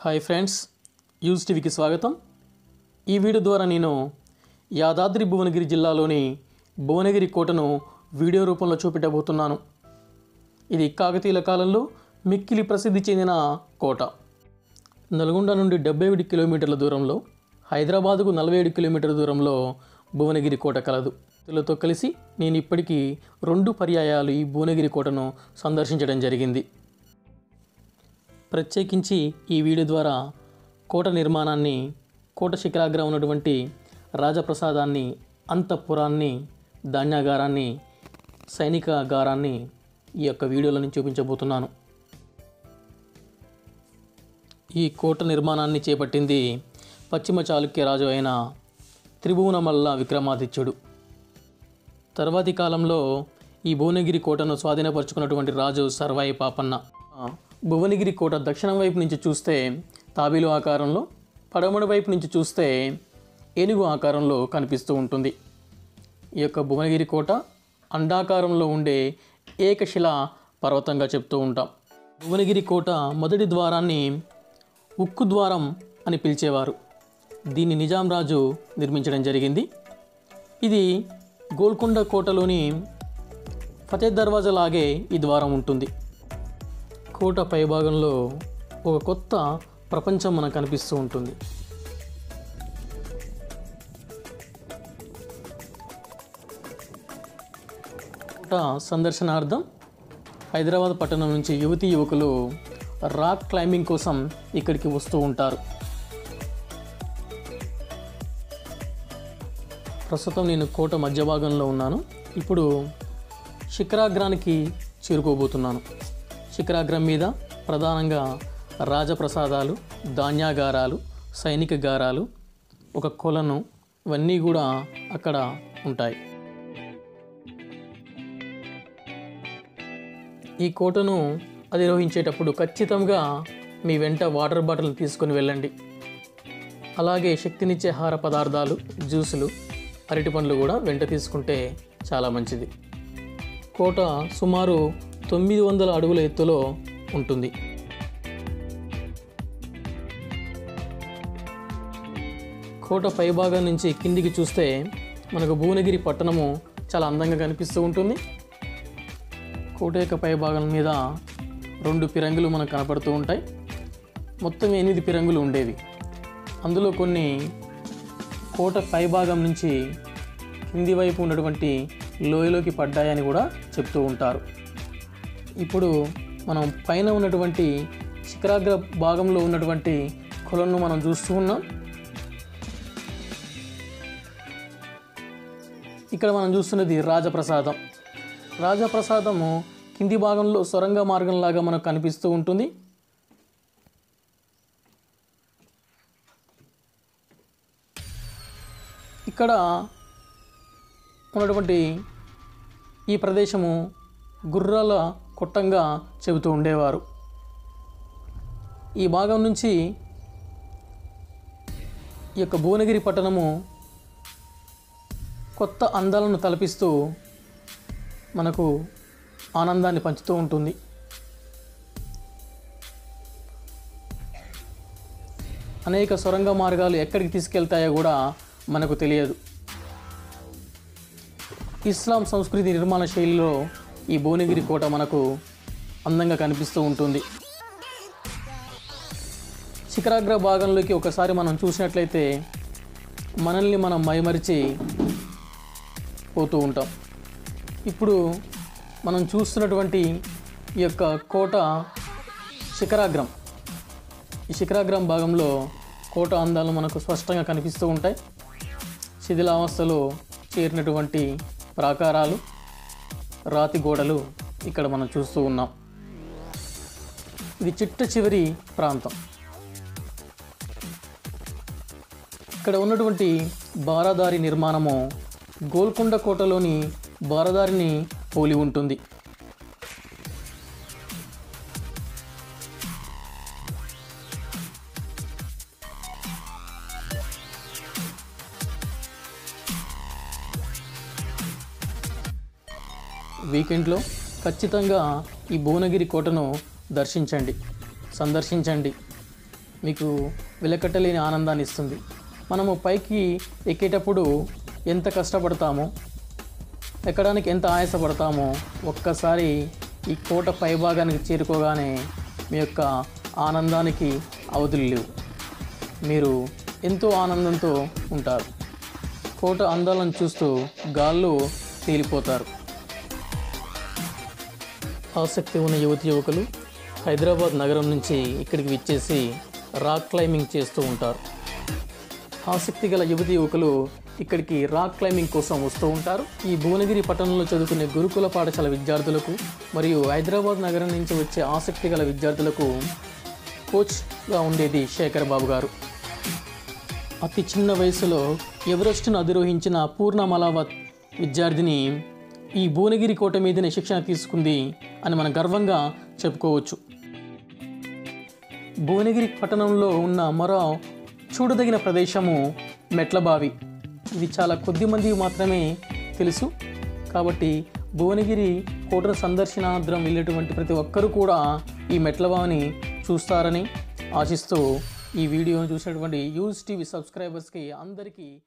Hi friends, use టీవీకి స్వాగతం. ఈ వీడియో ద్వారా నేను యాదాద్రి భువనగిరి జిల్లాలోని భువనగిరి కోటను వీడియో రూపంలో చూపెట్టబోతున్నాను. ఇది కాకతీయుల కాలంలో మిక్కిలి ప్రసిద్ధి చెందిన కోట. నల్గొండ నుండి 77 కిలోమీటర్ల దూరంలో, హైదరాబాదుకు 47 కిలోమీటర్ల దూరంలో భువనగిరి కోట కలదు. వీళ్ళతో కలిసి నేను ఇప్పటికీ 2 పర్యాయాలు ఈ భువనగిరి కోటను సందర్శించడం జరిగింది. ప్రత్యేకించి ఈ వీడియో ద్వారా కోట నిర్మాణాన్ని, కోట శిఖరాగ్రం ఉన్నటువంటి రాజప్రసాదాన్ని, అంతఃపురాన్ని, ధాన్యాగారాన్ని, సైనిక గారాన్ని ఈ యొక్క వీడియోలో నేను చూపించబోతున్నాను. ఈ కోట నిర్మాణాన్ని చేపట్టింది పశ్చిమ చాళుక్య రాజు అయిన త్రిభువనమల్ల విక్రమాదిత్యుడు. తర్వాతి కాలంలో ఈ భువనగిరి కోటను స్వాధీనపరుచుకున్నటువంటి రాజు సర్వాయి పాపన్న. భువనగిరి కోట దక్షిణం వైపు నుంచి చూస్తే తాబేలు ఆకారంలో, పడమర వైపు నుంచి చూస్తే ఏనుగు ఆకారంలో కనిపిస్తూ ఉంటుంది. ఈ యొక్క భువనగిరి కోట అండాకారంలో ఉండే ఏకశిలా పర్వతంగా చెప్తూ ఉంటాం. భువనగిరి కోట మొదటి ద్వారాన్ని ఉక్కు ద్వారం అని పిలిచేవారు. దీన్ని నిజాం రాజు నిర్మించడం జరిగింది. ఇది గోల్కొండ కోటలోని ఫతే దర్వాజా లాగే ఈ ద్వారం ఉంటుంది. కోట పైభాగంలో ఒక కొత్త ప్రపంచం మనకు కనిపిస్తూ ఉంటుంది. కోట సందర్శనార్థం హైదరాబాద్ పట్టణం నుంచి యువకులు రాక్ క్లైంబింగ్ కోసం ఇక్కడికి వస్తూ ఉంటారు. ప్రస్తుతం నేను కోట మధ్య భాగంలో ఉన్నాను. ఇప్పుడు శిఖరాగ్రానికి చేరుకోబోతున్నాను. శిఖరాగ్రం మీద ప్రధానంగా రాజప్రసాదాలు, ధాన్యాగారాలు, సైనిక గారాలు, ఒక కొలను, ఇవన్నీ కూడా అక్కడ ఉంటాయి. ఈ కోటను అధిరోహించేటప్పుడు ఖచ్చితంగా మీ వెంట వాటర్ బాటిల్ తీసుకొని వెళ్ళండి. అలాగే శక్తినిచ్చే ఆహార పదార్థాలు, జ్యూసులు, అరటి పండ్లు కూడా వెంట తీసుకుంటే చాలా మంచిది. కోట సుమారు 900 అడుగుల ఎత్తులో ఉంటుంది. కోట పైభాగం నుంచి కిందికి చూస్తే మనకు భువనగిరి పట్టణము చాలా అందంగా కనిపిస్తూ ఉంటుంది. కోట యొక్క పైభాగం మీద 2 పిరంగులు మనకు కనపడుతూ ఉంటాయి. మొత్తం 8 పిరంగులు ఉండేవి. అందులో కొన్ని కోట పైభాగం నుంచి కింది వైపు ఉన్నటువంటి లోయలోకి పడ్డాయని కూడా చెప్తూ ఉంటారు. ఇప్పుడు మనం పైన ఉన్నటువంటి శిఖరాగ్ర భాగంలో ఉన్నటువంటి కొలను మనం చూస్తూ ఉన్నాం. ఇక్కడ మనం చూస్తున్నది రాజప్రసాదం. రాజప్రసాదము కింది భాగంలో సొరంగ మార్గంలాగా మనకు కనిపిస్తూ ఉంటుంది. ఇక్కడ ఉన్నటువంటి ఈ ప్రదేశము గుర్రాల కొట్టంగా చెబుతూ ఉండేవారు. ఈ భాగం నుంచి ఈ యొక్క భువనగిరి పట్టణము కొత్త అందాలను తలపిస్తూ మనకు ఆనందాన్ని పంచుతూ ఉంటుంది. అనేక సొరంగ మార్గాలు ఎక్కడికి తీసుకెళ్తాయో కూడా మనకు తెలియదు. ఇస్లాం సంస్కృతి నిర్మాణ శైలిలో ఈ భువనగిరి కోట మనకు అందంగా కనిపిస్తూ ఉంటుంది. శిఖరాగ్ర భాగంలోకి ఒకసారి మనం చూసినట్లయితే మనల్ని మనం మైమరిచి పోతూ ఉంటాం. ఇప్పుడు మనం చూస్తున్నటువంటి ఈ యొక్క కోట శిఖరాగ్రం. ఈ శిఖరాగ్రం భాగంలో కోట అందాలు మనకు స్పష్టంగా కనిపిస్తూ ఉంటాయి. శిథిలావస్థలో చేరినటువంటి ప్రాకారాలు, రాతి గోడలు ఇక్కడ మనం చూస్తూ ఉన్నాం. ఇది చిట్ట చివరి ప్రాంతం. ఇక్కడ ఉన్నటువంటి బారాదారి నిర్మాణము గోల్కొండ కోటలోని బారాదారిని పోలి ఉంటుంది. వీకెండ్లో ఖచ్చితంగా ఈ భువనగిరి కోటను సందర్శించండి. మీకు వెలకట్టలేని ఆనందాన్ని ఇస్తుంది. మనము పైకి ఎక్కేటప్పుడు ఎంత కష్టపడతామో, ఎక్కడానికి ఎంత ఆయాసపడతామో, ఒక్కసారి ఈ కోట పైభాగానికి చేరుకోగానే మీ యొక్క ఆనందానికి అవధులు లేవు. మీరు ఎంతో ఆనందంతో ఉంటారు. కోట అందాలను చూస్తూ గాల్లో తేలిపోతారు. ఆసక్తి ఉన్న యువతి యువకులు హైదరాబాద్ నగరం నుంచి ఇక్కడికి విచ్చేసి రాక్ క్లైంబింగ్ చేస్తూ ఉంటారు. ఆసక్తి గల యువతి యువకులు ఇక్కడికి రాక్ క్లైంబింగ్ కోసం వస్తూ ఉంటారు. ఈ భువనగిరి పట్టణంలో చదువుకునే గురుకుల పాఠశాల విద్యార్థులకు మరియు హైదరాబాద్ నగరం నుంచి వచ్చే ఆసక్తి గల విద్యార్థులకు కోచ్గా ఉండేది శేఖర్ బాబు గారు. అతి చిన్న వయసులో ఎవరెస్ట్ను అధిరోహించిన పూర్ణ మలావత్ విద్యార్థిని ఈ భువనగిరి కోట మీదనే శిక్షణ తీసుకుంది అని మనం గర్వంగా చెప్పుకోవచ్చు. భువనగిరి పట్టణంలో ఉన్న మరో చూడదగిన ప్రదేశము మెట్లబావి. ఇది చాలా కొద్ది మంది మాత్రమే తెలుసు. కాబట్టి భువనగిరి కోటను సందర్శనార్థం వెళ్ళేటువంటి ప్రతి ఒక్కరూ కూడా ఈ మెట్లబావిని చూస్తారని ఆశిస్తూ ఈ వీడియోను చూసినటువంటి యూజ్ టీవీ సబ్స్క్రైబర్స్కి అందరికీ